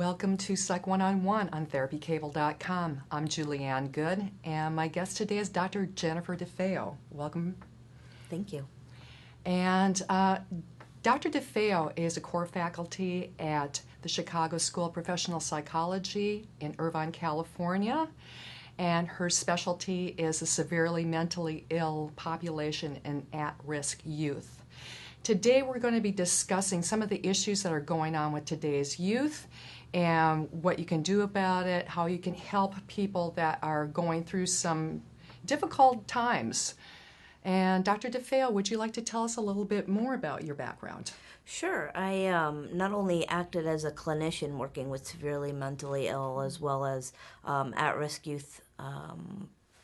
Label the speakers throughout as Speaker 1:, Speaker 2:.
Speaker 1: Welcome to Psych One-on-One on therapycable.com. I'm Ann Goode, and my guest today is Dr. Jennifer DeFeo. Welcome.
Speaker 2: Thank you.
Speaker 1: And Dr. DeFeo is a core faculty at the Chicago School of Professional Psychology in Irvine, California, and her specialty is the severely mentally ill population and at-risk youth. Today we're going to be discussing some of the issues that are going on with today's youth and what you can do about it, how you can help people that are going through some difficult times. And Dr. DeFeo, would you like to tell us a little bit more about your background?
Speaker 2: Sure. I not only acted as a clinician working with severely mentally ill as well as at-risk youth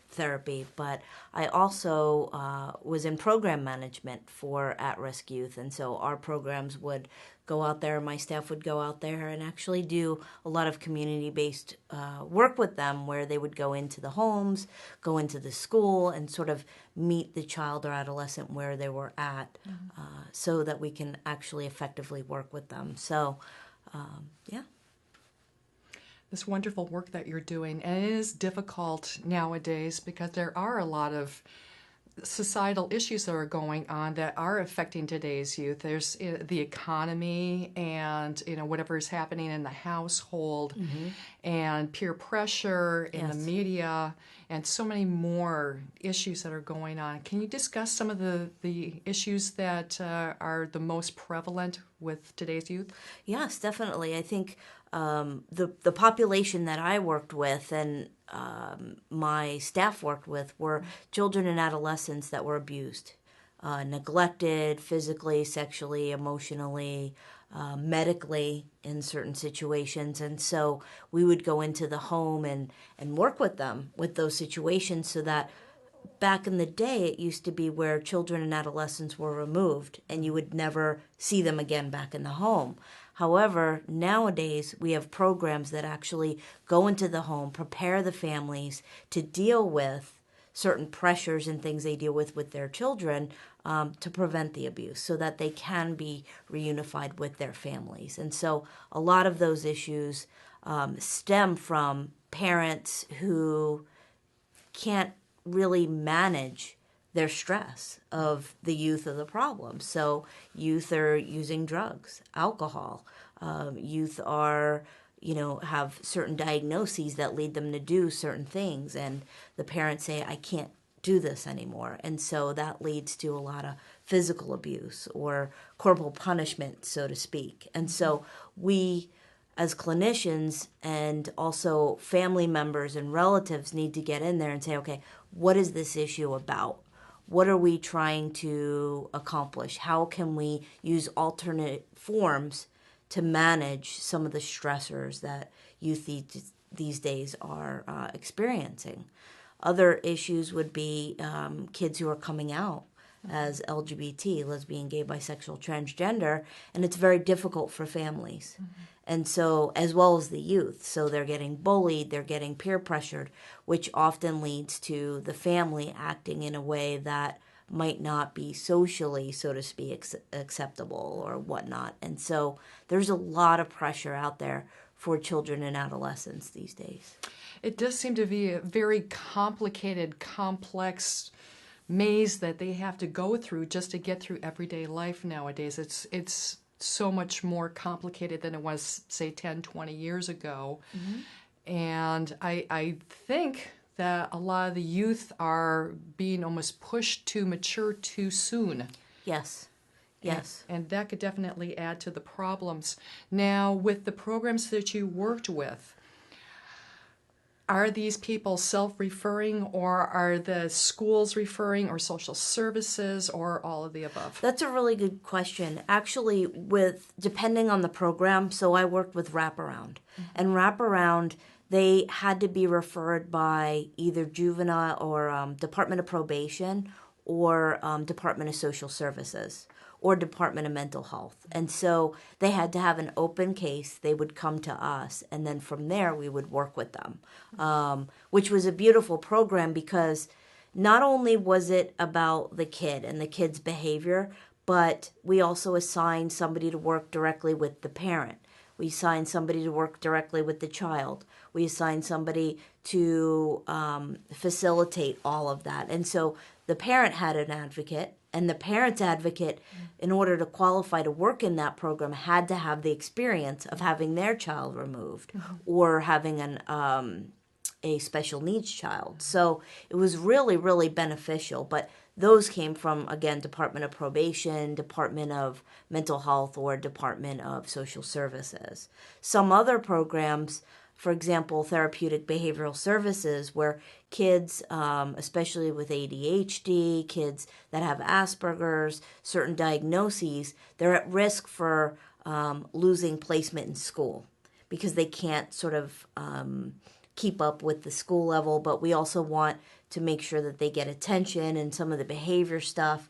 Speaker 2: therapy, but I also was in program management for at-risk youth, and so our programs would go out there, my staff would go out there and actually do a lot of community-based work with them where they would go into the homes, go into the school, and sort of meet the child or adolescent where they were at so that we can actually effectively work with them. So, yeah.
Speaker 1: This wonderful work that you're doing, and it is difficult nowadays because there are a lot of societal issues that are going on that are affecting today's youth. There's the economy and whatever is happening in the household and peer pressure in the media and so many more issues that are going on. Can you discuss some of the issues that are the most prevalent with today's youth?
Speaker 2: Yes, definitely. I think the population that I worked with and my staff worked with were children and adolescents that were abused, neglected physically, sexually, emotionally, medically in certain situations. And so we would go into the home and work with them with those situations so that back in the day, it used to be where children and adolescents were removed and you would never see them again back in the home. However, nowadays we have programs that actually go into the home, prepare the families to deal with certain pressures and things they deal with their children to prevent the abuse so that they can be reunified with their families. And so a lot of those issues stem from parents who can't really manage their stress of the youth of the problem. So youth are using drugs, alcohol. Youth are, have certain diagnoses that lead them to do certain things. And the parents say, I can't do this anymore. And so that leads to a lot of physical abuse or corporal punishment, so to speak. And so we, as clinicians and also family members and relatives, need to get in there and say, okay, what is this issue about? What are we trying to accomplish? How can we use alternate forms to manage some of the stressors that youth these days are experiencing? Other issues would be kids who are coming out as LGBT, lesbian, gay, bisexual, transgender, and it's very difficult for families. And so, as well as the youth. So they're getting bullied, they're getting peer pressured, which often leads to the family acting in a way that might not be socially, so to speak, acceptable or whatnot. And so there's a lot of pressure out there for children and adolescents these days.
Speaker 1: It does seem to be a very complicated, complex maze that they have to go through just to get through everyday life nowadays. It's so much more complicated than it was, say, 10, 20 years ago. And I think that a lot of the youth are being almost pushed to mature too soon.
Speaker 2: Yes.
Speaker 1: And that could definitely add to the problems. Now, with the programs that you worked with, are these people self-referring, or are the schools referring, or social services, or all of the above?
Speaker 2: That's a really good question. Actually, depending on the program, so I worked with wraparound. And wraparound, they had to be referred by either juvenile or Department of Probation or Department of Social Services or Department of Mental Health. And so they had to have an open case. They would come to us, and then from there we would work with them, which was a beautiful program because not only was it about the kid and the kid's behavior, but we also assigned somebody to work directly with the parent. We assign somebody to work directly with the child. We assign somebody to facilitate all of that. And so the parent had an advocate, and the parent's advocate, in order to qualify to work in that program, had to have the experience of having their child removed or having a special needs child. So it was really, really beneficial. But those came from, again, Department of Probation, Department of Mental Health, or Department of Social Services. Some other programs, for example, therapeutic behavioral services, where kids, especially with ADHD, kids that have Asperger's, certain diagnoses, they're at risk for losing placement in school because they can't sort of keep up with the school level. But we also want to make sure that they get attention and some of the behavior stuff,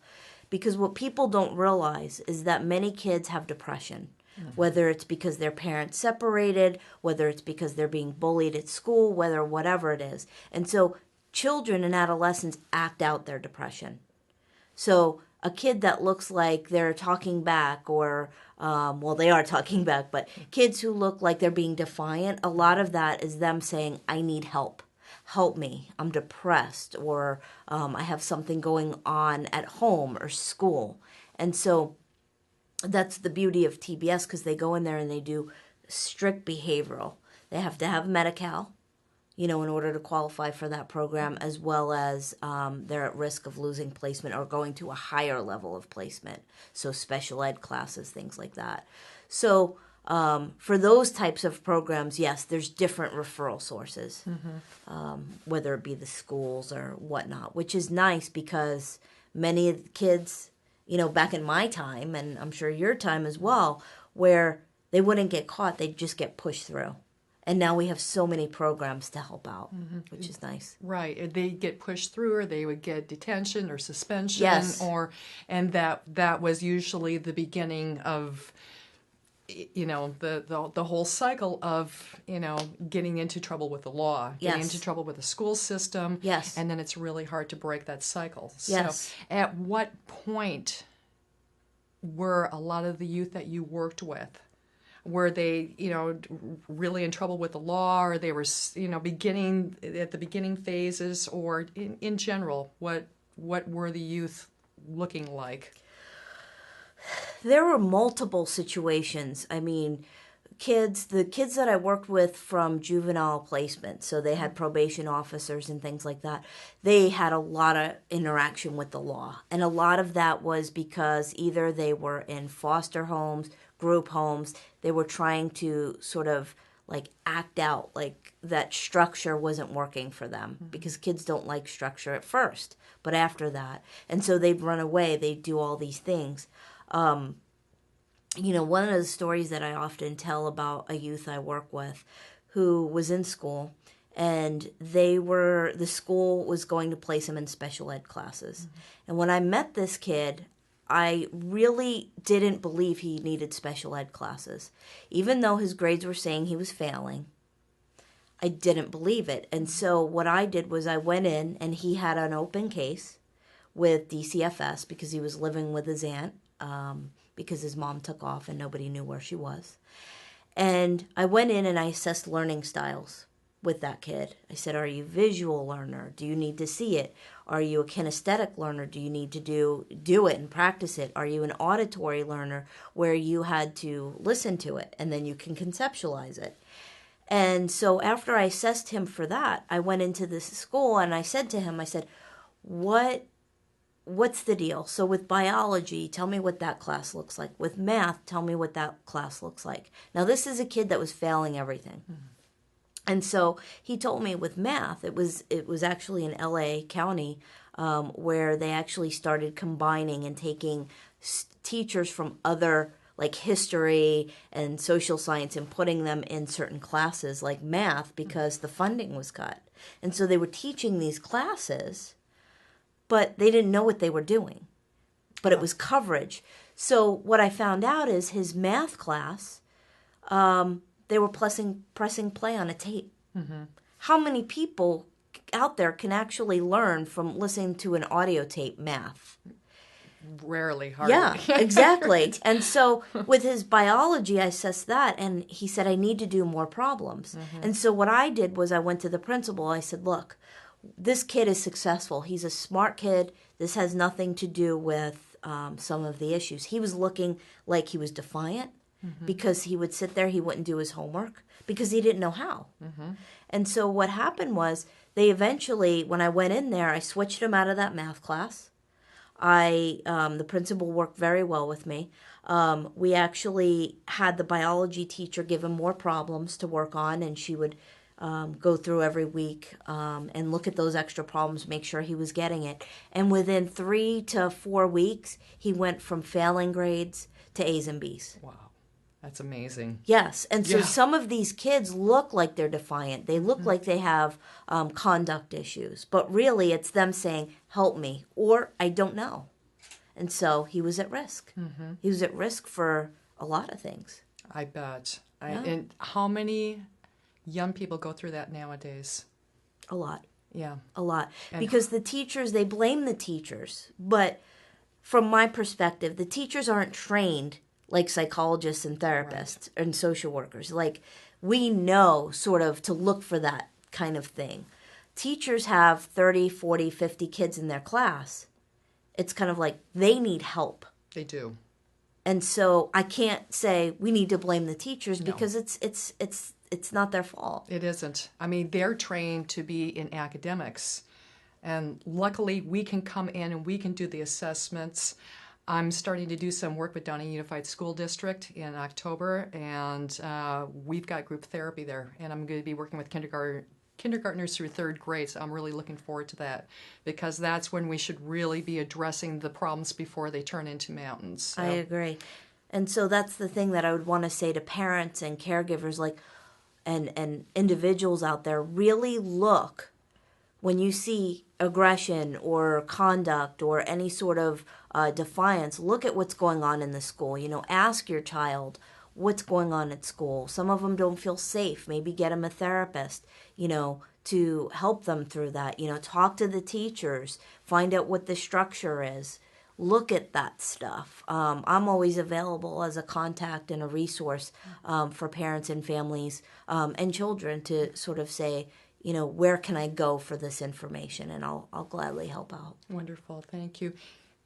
Speaker 2: because what people don't realize is that many kids have depression. Whether it's because their parents separated, whether it's because they're being bullied at school, whatever it is. And so children and adolescents act out their depression. So a kid that looks like they're talking back, or, they are talking back, but kids who look like they're being defiant, a lot of that is them saying, I need help. Help me, I'm depressed, or I have something going on at home or school. And so that's the beauty of TBS, because they go in there and they do strict behavioral. They have to have Medi-Cal, in order to qualify for that program, as well as they're at risk of losing placement or going to a higher level of placement. So special ed classes, things like that. So for those types of programs, yes, there's different referral sources, whether it be the schools or whatnot, which is nice because many of the kids, back in my time, and I'm sure your time as well, where they wouldn't get caught, they'd just get pushed through. And now we have so many programs to help out, which is nice.
Speaker 1: Right. They get pushed through, or they would get detention or suspension.
Speaker 2: Yes.
Speaker 1: And that was usually the beginning of, the whole cycle of, getting into trouble with the law, getting into trouble with the school system.
Speaker 2: Yes.
Speaker 1: And then it's really hard to break that cycle.
Speaker 2: Yes.
Speaker 1: So at what point were a lot of the youth that you worked with, were they, really in trouble with the law, or they were, beginning at the beginning phases, or in general, what were the youth looking like?
Speaker 2: There were multiple situations. I mean, the kids that I worked with from juvenile placement, so they had probation officers and things like that, they had a lot of interaction with the law. And a lot of that was because either they were in foster homes, group homes, they were trying to sort of like act out like that structure wasn't working for them, because kids don't like structure at first, but after that. And so they'd run away, they'd do all these things. One of the stories that I often tell about a youth I work with who was in school, and the school was going to place him in special ed classes. And when I met this kid, I really didn't believe he needed special ed classes. Even though his grades were saying he was failing, I didn't believe it. And so what I did was I went in, and he had an open case with DCFS because he was living with his aunt, because his mom took off and nobody knew where she was. And I went in and I assessed learning styles with that kid. I said, are you a visual learner? Do you need to see it? Are you a kinesthetic learner? Do you need to do it and practice it? Are you an auditory learner where you had to listen to it and then you can conceptualize it? And so after I assessed him for that, I went into this school and I said to him, what's the deal? So with biology, tell me what that class looks like. With math, tell me what that class looks like. Now, this is a kid that was failing everything. And so he told me with math, it was actually in LA County, where they actually started combining and taking teachers from other, like history and social science, and putting them in certain classes like math because the funding was cut. And so they were teaching these classes, but they didn't know what they were doing. But it was coverage. So what I found out is his math class, they were pressing play on a tape. How many people out there can actually learn from listening to an audio tape math?
Speaker 1: rarely hard.
Speaker 2: Yeah, exactly. And so with his biology, I assessed that, and he said, I need to do more problems. And so what I did was I went to the principal. I said, look, this kid is successful. He's a smart kid. This has nothing to do with some of the issues. He was looking like he was defiant because he would sit there, he wouldn't do his homework because he didn't know how. And so what happened was they eventually, when I went in there, I switched him out of that math class. The principal worked very well with me. We actually had the biology teacher give him more problems to work on, and she would go through every week and look at those extra problems, make sure he was getting it. And within 3 to 4 weeks, he went from failing grades to A's and B's.
Speaker 1: Wow. That's amazing.
Speaker 2: Yes, and so some of these kids look like they're defiant. They look like they have conduct issues, but really it's them saying, help me, or I don't know. And so he was at risk. He was at risk for a lot of things.
Speaker 1: I bet. And how many young people go through that nowadays?
Speaker 2: A lot.
Speaker 1: Yeah.
Speaker 2: A lot. Because the teachers, they blame the teachers. But from my perspective, the teachers aren't trained like psychologists and therapists and social workers. Like, we know sort of to look for that kind of thing. Teachers have 30, 40, 50 kids in their class. It's kind of like they need help.
Speaker 1: They do.
Speaker 2: And so I can't say we need to blame the teachers because it's not their fault.
Speaker 1: It isn't. I mean, they're trained to be in academics. And luckily, we can come in and we can do the assessments. I'm starting to do some work with Downey Unified School District in October, and we've got group therapy there. And I'm going to be working with kindergartners through 3rd grade, so I'm really looking forward to that because that's when we should really be addressing the problems before they turn into mountains. So.
Speaker 2: I agree. And so that's the thing that I would want to say to parents and caregivers and individuals out there. Really look when you see aggression or conduct or any sort of defiance, look at what's going on in the school. Ask your child what's going on at school. Some of them don't feel safe. Maybe get them a therapist, to help them through that. Talk to the teachers. Find out what the structure is. Look at that stuff. I'm always available as a contact and a resource for parents and families and children to sort of say, where can I go for this information? And I'll gladly help out.
Speaker 1: Wonderful. Thank you.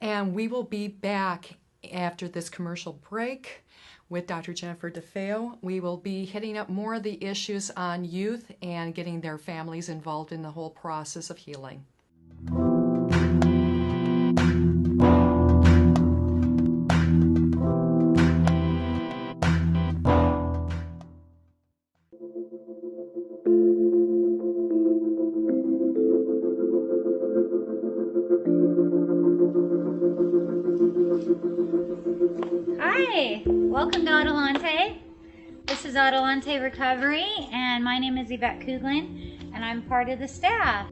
Speaker 1: And we will be back after this commercial break with Dr. Jennifer DeFeo. We will be hitting up more of the issues on youth and getting their families involved in the whole process of healing.
Speaker 3: Hi, welcome to Adelante. This is Adelante Recovery, and my name is Yvette Kuglin, and I'm part of the staff.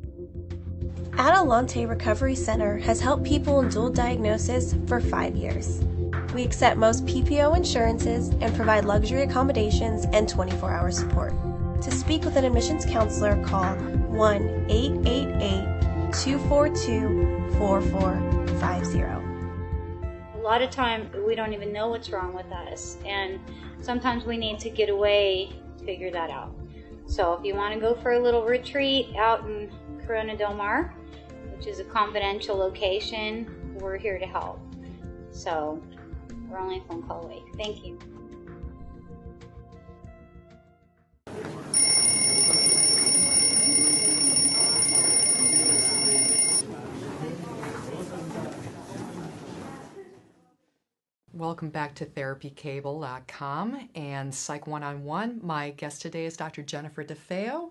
Speaker 4: Adelante Recovery Center has helped people in dual diagnosis for 5 years. We accept most PPO insurances and provide luxury accommodations and 24-hour support. To speak with an admissions counselor, call 1-888-242-4450.
Speaker 3: A lot of time we don't even know what's wrong with us, and sometimes we need to get away to figure that out. So if you want to go for a little retreat out in Corona Del Mar, which is a confidential location, we're here to help. So we're only a phone call away. Thank you.
Speaker 1: Welcome back to therapycable.com and Psych One-on-One. My guest today is Dr. Jennifer DeFeo,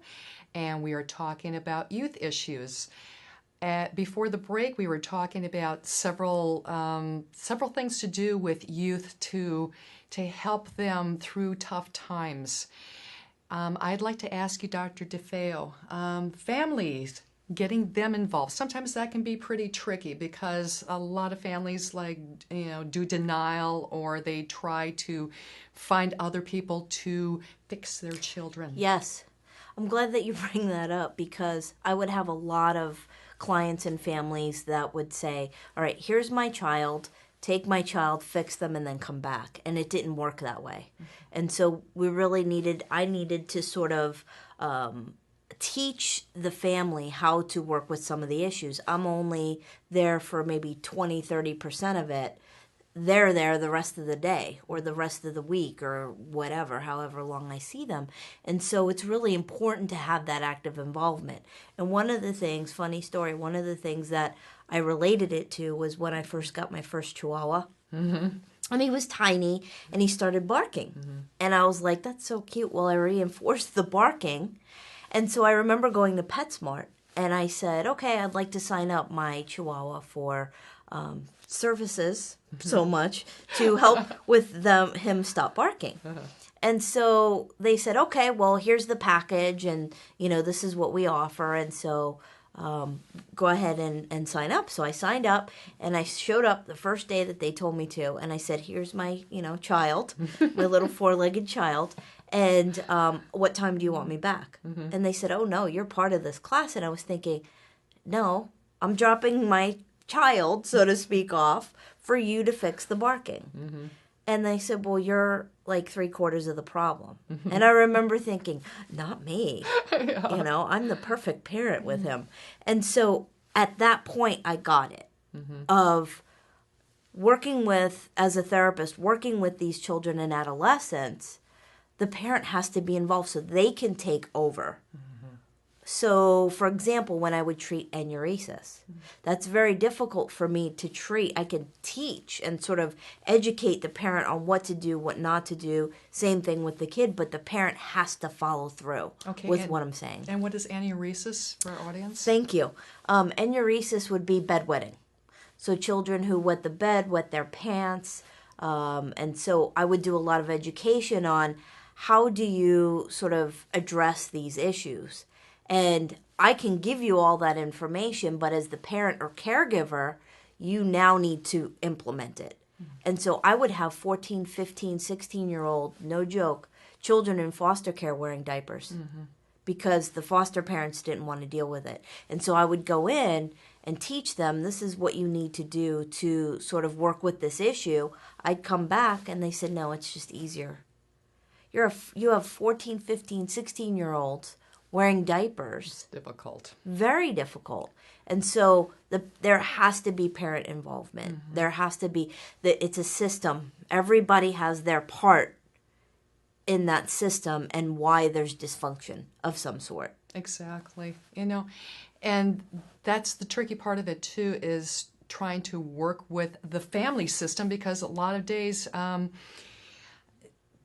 Speaker 1: and we are talking about youth issues. Before the break, we were talking about several things to do with youth to help them through tough times. I'd like to ask you, Dr. DeFeo, families, getting them involved. Sometimes that can be pretty tricky because a lot of families do denial, or they try to find other people to fix their children.
Speaker 2: Yes. I'm glad that you bring that up because I would have a lot of clients and families that would say, all right, here's my child, take my child, fix them, and then come back. And it didn't work that way. And so I needed to sort of teach the family how to work with some of the issues. I'm only there for maybe 20-30% of it. They're there the rest of the day or the rest of the week or whatever, however long I see them. And so it's really important to have that active involvement. And one of the things, funny story, one of the things that I related it to was when I first got my first Chihuahua. And he was tiny and he started barking. And I was like, that's so cute. Well, I reinforced the barking. And so I remember going to PetSmart and I said, okay, I'd like to sign up my Chihuahua for services so much to help with him stop barking. And so they said, okay, well, here's the package and, this is what we offer. And so go ahead and sign up. So I signed up and I showed up the first day that they told me to. And I said, here's my, child, my little 4-legged child. And what time do you want me back? And they said, oh, no, you're part of this class. And I was thinking, no, I'm dropping my child, so to speak, off for you to fix the barking. And they said, well, you're like 3/4 of the problem. And I remember thinking, not me. I'm the perfect parent with him. And so at that point, I got it of working with, as a therapist, working with these children and adolescents, the parent has to be involved so they can take over. So, for example, when I would treat enuresis, that's very difficult for me to treat. I can teach and sort of educate the parent on what to do, what not to do. Same thing with the kid, but the parent has to follow through with what I'm saying.
Speaker 1: And what is enuresis for our audience?
Speaker 2: Thank you. Enuresis would be bedwetting. So children who wet the bed, wet their pants. And so I would do a lot of education on how do you sort of address these issues. And I can give you all that information, but as the parent or caregiver, you now need to implement it. And so I would have 14, 15, 16-year-old, no joke, children in foster care wearing diapers because the foster parents didn't want to deal with it. And so I would go in and teach them, this is what you need to do to sort of work with this issue. I'd come back and they said, no, it's just easier. You have 14, 15, 16-year-olds wearing diapers.
Speaker 1: It's difficult.
Speaker 2: Very difficult. And so there has to be parent involvement. There has to be, it's a system. Everybody has their part in that system and why there's dysfunction of some sort.
Speaker 1: Exactly. And that's the tricky part of it too, is trying to work with the family system, because a lot of days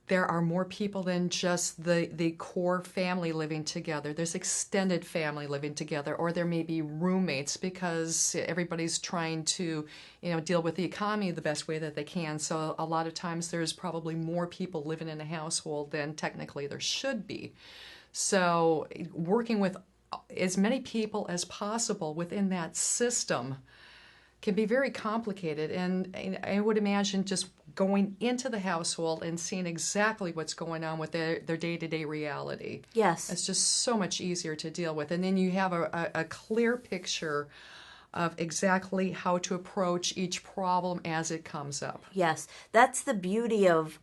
Speaker 1: there are more people than just the core family living together. There's extended family living together, or there may be roommates, because everybody's trying to, deal with the economy the best way that they can. So a lot of times there's probably more people living in a household than technically there should be. So working with as many people as possible within that system can be very complicated, and I would imagine just going into the household and seeing exactly what's going on with their day-to-day reality.
Speaker 2: Yes.
Speaker 1: It's just so much easier to deal with. And then you have a clear picture of exactly how to approach each problem as it comes up.
Speaker 2: Yes, that's the beauty of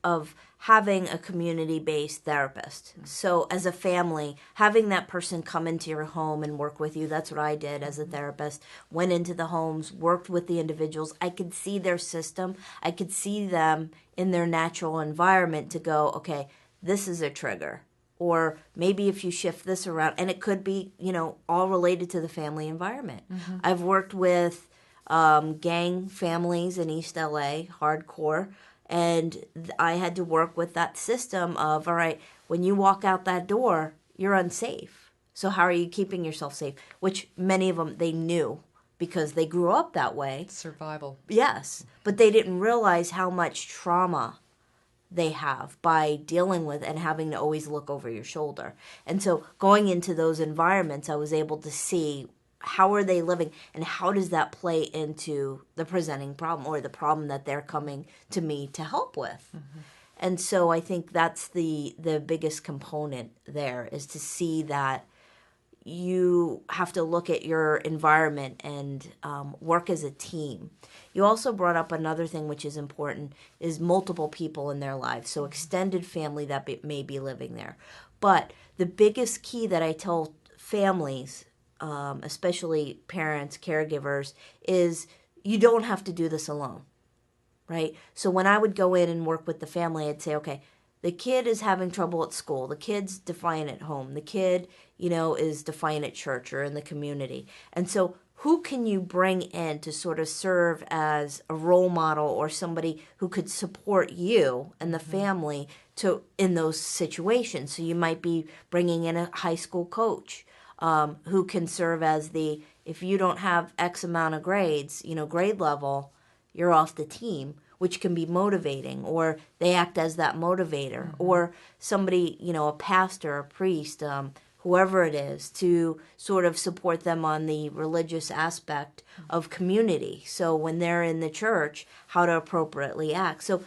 Speaker 2: having a community-based therapist. So as a family, having that person come into your home and work with you, that's what I did as a therapist. Went into the homes, worked with the individuals. I could see their system. I could see them in their natural environment to go, okay, this is a trigger. Or maybe if you shift this around, and it could be, all related to the family environment. I've worked with gang families in East LA, hardcore, and I had to work with that system of, all right, when you walk out that door, you're unsafe. So how are you keeping yourself safe? Which many of them, they knew because they grew up that way.
Speaker 1: Survival.
Speaker 2: Yes, but they didn't realize how much trauma they have by dealing with and having to always look over your shoulder. And so going into those environments, I was able to see how are they living and how does that play into the presenting problem or the problem that they're coming to me to help with. And so I think that's the biggest component there, is to see that you have to look at your environment and work as a team. You also brought up another thing which is important, is multiple people in their lives, so extended family that may be living there. But the biggest key that I tell families, especially parents, caregivers, is you don't have to do this alone, right? So when I would go in and work with the family, I'd say, okay, the kid is having trouble at school. The kid's defiant at home. The kid, is defiant at church or in the community. And so who can you bring in to sort of serve as a role model or somebody who could support you and the family in those situations? So you might be bringing in a high school coach who can serve as if you don't have X amount of grades, grade level, you're off the team, which can be motivating, or they act as that motivator, or somebody, a pastor, a priest, whoever it is, to sort of support them on the religious aspect of community. So when they're in the church, how to appropriately act. So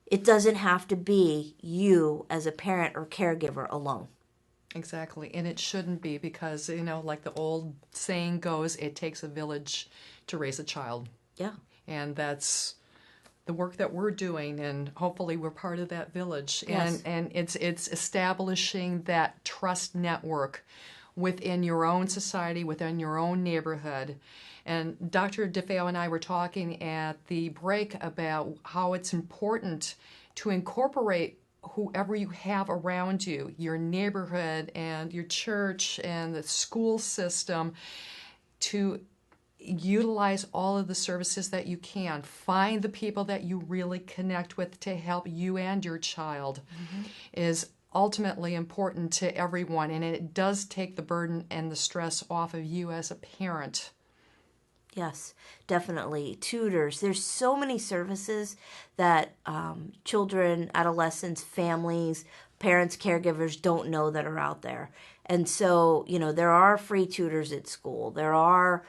Speaker 2: it doesn't have to be you as a parent or caregiver alone.
Speaker 1: Exactly, and it shouldn't be, because, like the old saying goes, it takes a village to raise a child.
Speaker 2: Yeah.
Speaker 1: And that's the work that we're doing, and hopefully we're part of that village.
Speaker 2: Yes.
Speaker 1: And it's establishing that trust network within your own society, within your own neighborhood. And Dr. DeFeo and I were talking at the break about how it's important to incorporate whoever you have around you, your neighborhood and your church and the school system, to utilize all of the services that you can. Find the people that you really connect with to help you and your child is ultimately important to everyone, and it does take the burden and the stress off of you as a parent.
Speaker 2: Yes, definitely. Tutors. There's so many services that children, adolescents, families, parents, caregivers don't know that are out there. And so, there are free tutors at school. There are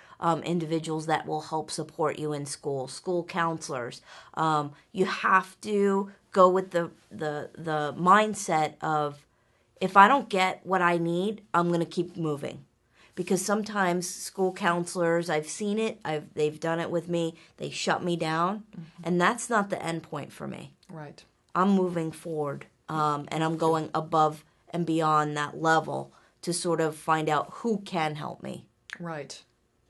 Speaker 2: individuals that will help support you in school counselors. You have to go with the mindset of, if I don't get what I need, I'm going to keep moving. Because sometimes school counselors, I've seen it, they've done it with me, they shut me down, and that's not the end point for me.
Speaker 1: Right.
Speaker 2: I'm moving forward, and I'm going above and beyond that level to sort of find out who can help me.
Speaker 1: Right.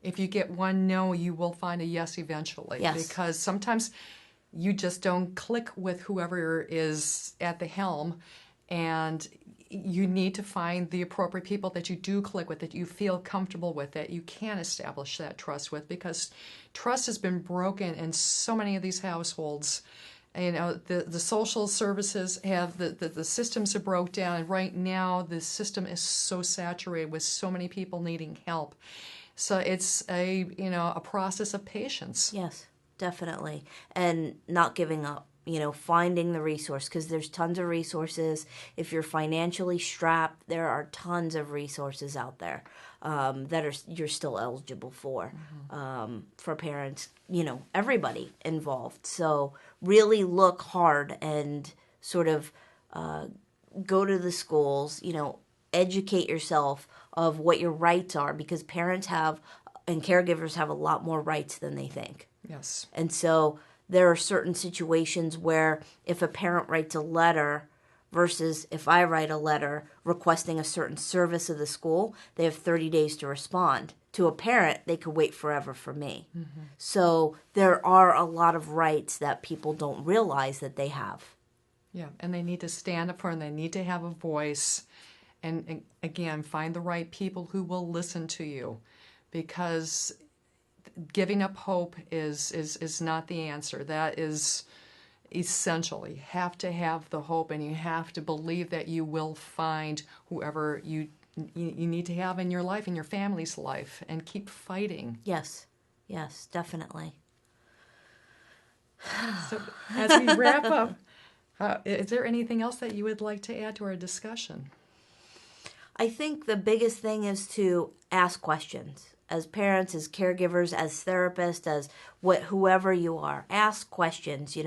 Speaker 1: If you get one no, you will find a yes eventually.
Speaker 2: Yes.
Speaker 1: Because sometimes you just don't click with whoever is at the helm, and you need to find the appropriate people that you do click with, that you feel comfortable with, that you can establish that trust with, because trust has been broken in so many of these households. The social services have, the systems are broke down, and right now the system is so saturated with so many people needing help. So it's a process of patience.
Speaker 2: Yes, definitely. And not giving up. Finding the resource, because there's tons of resources. If you're financially strapped, there are tons of resources out there that you're still eligible for parents, everybody involved. So really look hard and sort of go to the schools, educate yourself of what your rights are, because parents and caregivers have a lot more rights than they think.
Speaker 1: Yes.
Speaker 2: And so there are certain situations where if a parent writes a letter versus if I write a letter requesting a certain service of the school, they have 30 days to respond. To a parent, they could wait forever for me. So there are a lot of rights that people don't realize that they have.
Speaker 1: Yeah, and they need to stand up for it, and they need to have a voice. And again, find the right people who will listen to you, because giving up hope is not the answer. That is essential. You have to have the hope, and you have to believe that you will find whoever you need to have in your life, in your family's life, and keep fighting.
Speaker 2: Yes, definitely.
Speaker 1: So as we wrap up, is there anything else that you would like to add to our discussion?
Speaker 2: I think the biggest thing is to ask questions. As parents, as caregivers, as therapists, as whoever you are, ask questions.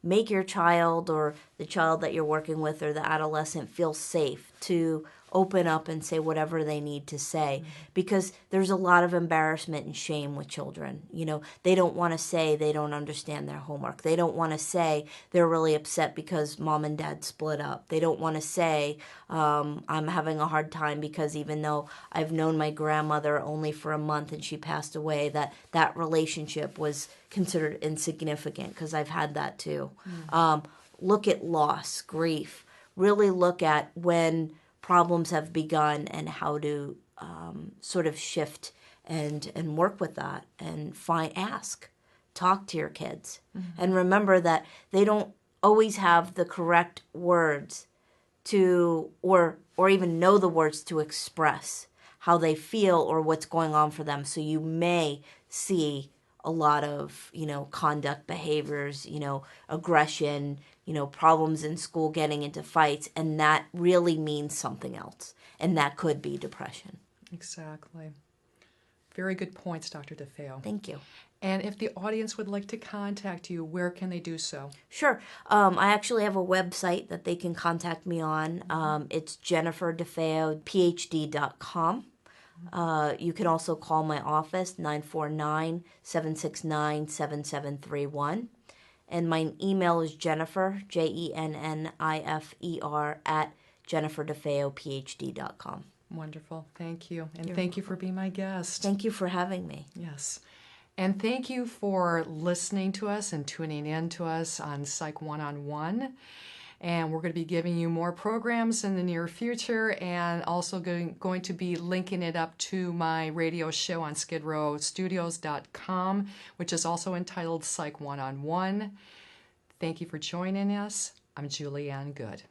Speaker 2: Make your child or the child that you're working with or the adolescent feel safe to open up and say whatever they need to say, because there's a lot of embarrassment and shame with children. You know, they don't want to say they don't understand their homework. They don't want to say they're really upset because mom and dad split up. They don't want to say, I'm having a hard time because even though I've known my grandmother only for a month and she passed away, that relationship was considered insignificant, because I've had that too. Look at loss, grief. Really look at when problems have begun and how to sort of shift and work with that, and talk to your kids. And remember that they don't always have the correct words to, or even know the words to express how they feel or what's going on for them. So you may see a lot of, conduct behaviors, aggression, problems in school, getting into fights, and that really means something else. And that could be depression.
Speaker 1: Exactly. Very good points, Dr. DeFeo.
Speaker 2: Thank you.
Speaker 1: And if the audience would like to contact you, where can they do so?
Speaker 2: Sure. I actually have a website that they can contact me on. It's jenniferdefeophd.com. You can also call my office, 949-769-7731. And my email is Jennifer, JENNIFER, at jenniferdefeophd.com.
Speaker 1: Wonderful. Thank you. And thank you for being my guest.
Speaker 2: Thank you for having me.
Speaker 1: Yes. And thank you for listening to us and tuning in to us on Psych One-on-One. And we're going to be giving you more programs in the near future, and also going to be linking it up to my radio show on skidrowstudios.com, which is also entitled Psych One-on-One. Thank you for joining us. I'm Julie Ann Goode.